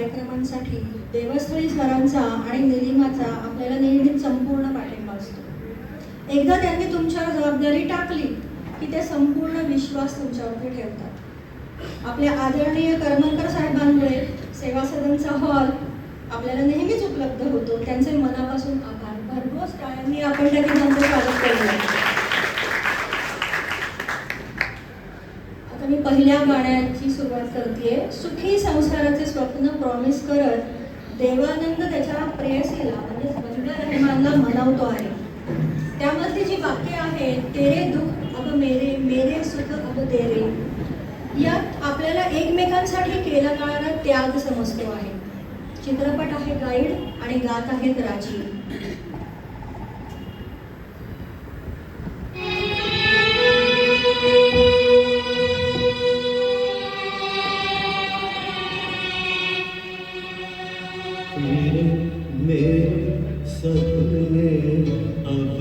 कार्यक्रमांसाठी देवस्थळी स्वरांचा आणि निलिमाचा आपल्याला नेहमीच संपूर्ण पाठिंबा असतो. एकदा त्यांनी तुमच्यावर जबाबदारी टाकली की ते संपूर्ण विश्वास तुमच्यावरती ठेवतात. आपल्या आदरणीय करमरकर साहेबांमुळे सेवा सदनचा हॉल आपल्याला नेहमीच उपलब्ध होतो. त्यांचे मनापासून आभार. भरघोस टाळ्यांनी आपण त्या तिघांचं स्वागत करूया. आता मी पहिल्या गाण्याची सुरुवात करतेय. सुखी संसाराचे स्वप्न प्रॉमिस करत देवानंद त्याच्या प्रेयसीला म्हणजे वंदे रहमानला मनवतो आहे. त्यामध्ये जी वाक्य आहेत, तेरे दुःख अब मेरे, मेरे सुख अब तेरे, यात आपल्याला एकमेकांसाठी केला जाणारा त्याग समजतो आहे. चित्रपट आहे गाईड आणि गात आहेत राजी. मेरे सुख अब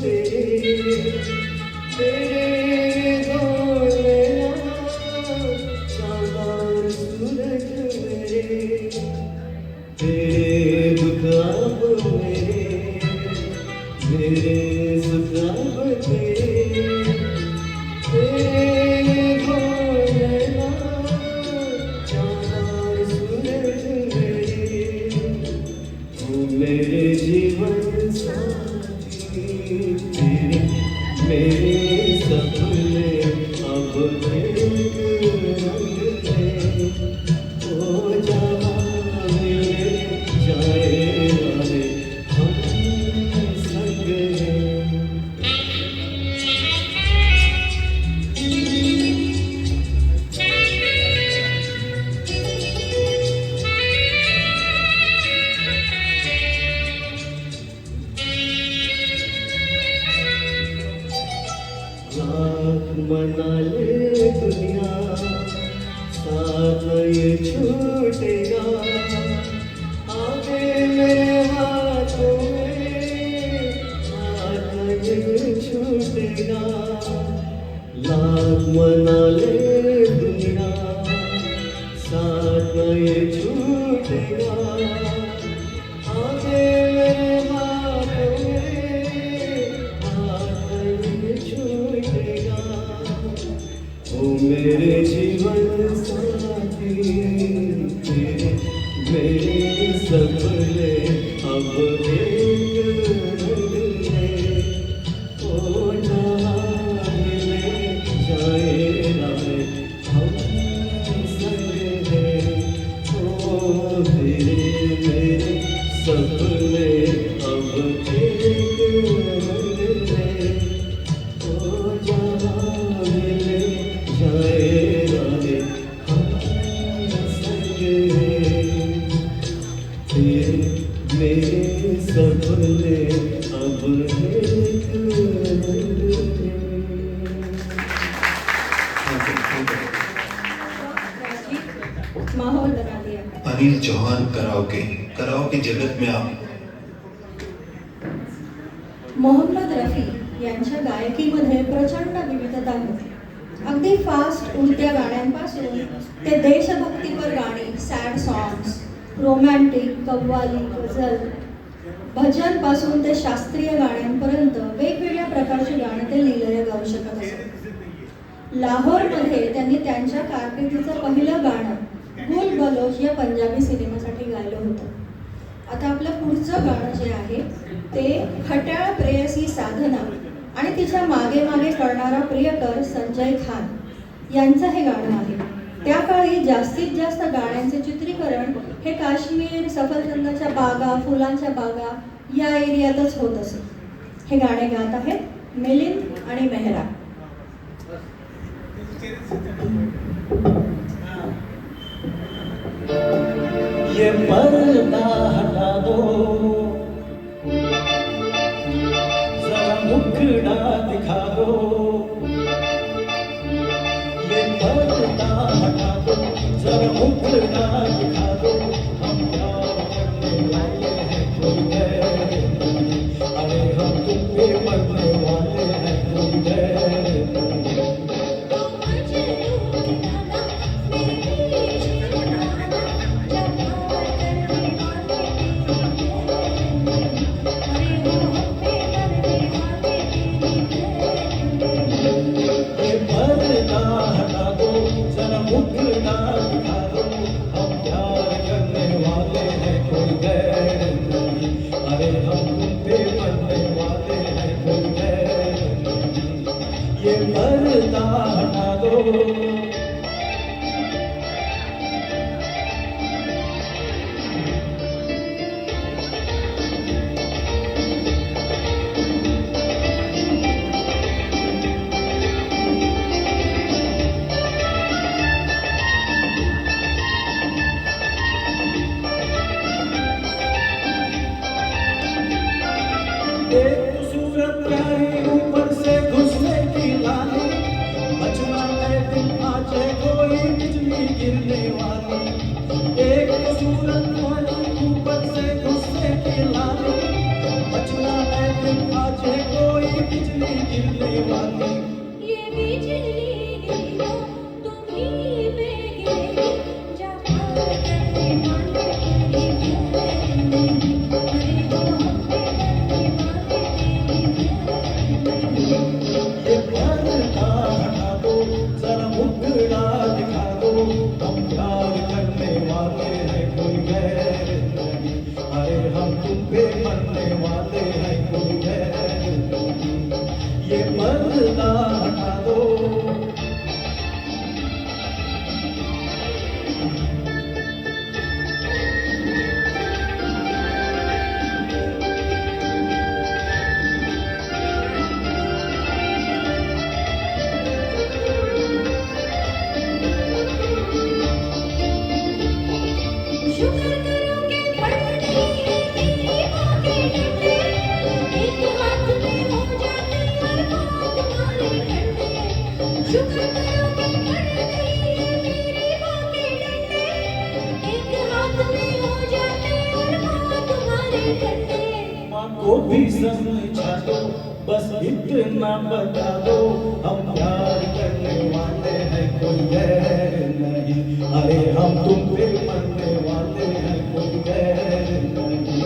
तेरे, तेरे डोले शाबाश सूरज मेरे, तेरे दुख अब मेरे सुख अब तेरे, तेरे डोले शाबाश सूरज मेरे, मेरे जीवन साथी तेरे, मेरे सपने अब एक रंग में हो जाने जाए वाले हम संग हैं। मना ले दुनिया साथ ये छूटेगा, आगे मेरे हाथों में हाथ ये छूटेगा। लाख मना ले दुनिया साथ ये छूटेगा, आगे मेरे हाथों में हाथ ये छूटेगा। ओ मेरे जीवन साथी तेरे, बदले अब एक माहौल बना दिया. अनिल चौहान कराओके कराओके जगत में आप. मोहम्मद रफी यांच्या गायकीमध्ये प्रचंड विविधता होती. अगदी फास्ट उलट्या गाण्यांपासून ते देशभक्तीपर गाणी, sad songs, romantic, qawwali, ghazal, bhajan पासून ते शास्त्रीय गाण्यांपर्यंत वेगवेगळ्या प्रकारची गाणी ते लिहिलेले गाऊ शकत असत. लाहोरमध्ये त्यांनी त्यांच्या कारकिर्दीचं पहिलं गाणं गुल बलोच या पंजाबी सिनेमासाठी गायलं होतं. आता आपलं पुढचं गाणं जे आहे ते खट्याळ प्रेयसी साधना आणि तिच्या मागे मागे करणारा प्रियकर संजय खान यांचं हे गाणं आहे. त्या काळी जास्तीत जास्त गाण्यांचे चित्रीकरण हे काश्मीर, सफरचंदाच्या बागा, फुलांच्या बागा या एरियातच होत असे. हे गाणे गात आहेत मिलिंद आणि मेहरा. ये पर्दा हटा दो, जरा मुखड़ा दिखा दो. ये पर्दा हटा दो, जरा मुखड़ा दिखा दो. हम प्यार करने वाले हैं कोई गैर नहीं. अरे हम तुम पे मरने वाले हैं कोई गैर नहीं. पर्दा हटा दो. एक सूरत प्यारी ऊपर से घुसने की लाली, बचना है दिन आजे कोई बिजली गिरने वाली. एक सूरत प्यारी ऊपर से घुसने की लाली, बचना है दिन आजे कोई बिजली गिरने वाली. ये बिजली गिरो तुम ही पे गिरे, जहाँ करने वाले तेरी ये पर्दा हटा दो, जरा मुखड़ा दिखा दो. हम प्यार करने वाले हैं कोई गैर नहीं. अरे हम तुम पे मरने वाले हैं कोई गैर नहीं. ये पर्दा हटा दो. शुक्र करो कि पड़ गई है मेरी आगे डंडे, एक हाथ में हो जाते और हाथ तुम्हारे डंडे. शुक्र करो कि पड़ गई है मेरी आगे डंडे, एक हाथ में हो जाते और हाथ तुम्हारे डंडे. माँ को भी समझा दो, बस इतना बता दो. हम प्यार करने वाले हैं कोई गैर नहीं. अरे हम तुम पे मरने वाले हैं कोई गैर नहीं.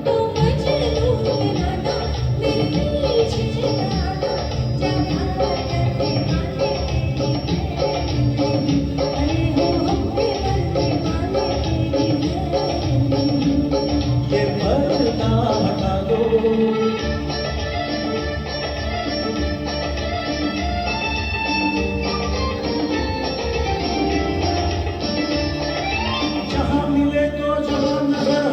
तो मजनू बना दो, मेरे पीछे चला दो, जहाँ करने वाले तेरी अरे हो हम पे मरने वाले तेरी. ये पर्दा हटा दो. जहाँ मिले तो जहाँ नजर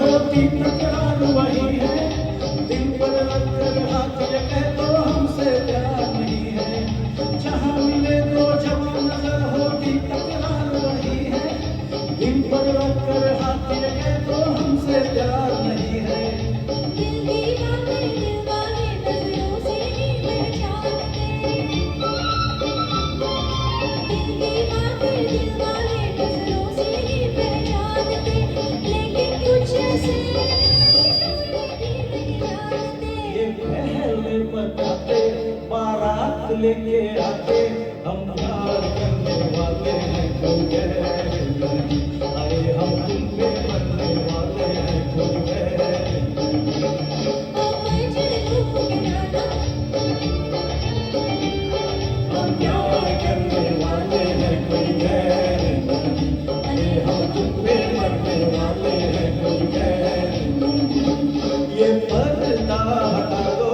लेके आके हम प्यार करने वाले हैं, कोई गैर नहीं। अरे हम तुम पे मरने वाले हैं, कोई गैर नहीं। ओ मजनू के नाना हम प्यार करने वाले हैं, कोई गैर नहीं। अरे हम तुम पे मरने वाले हैं, कोई गैर नहीं। ये पर्दा हटा दो।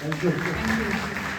Thank you.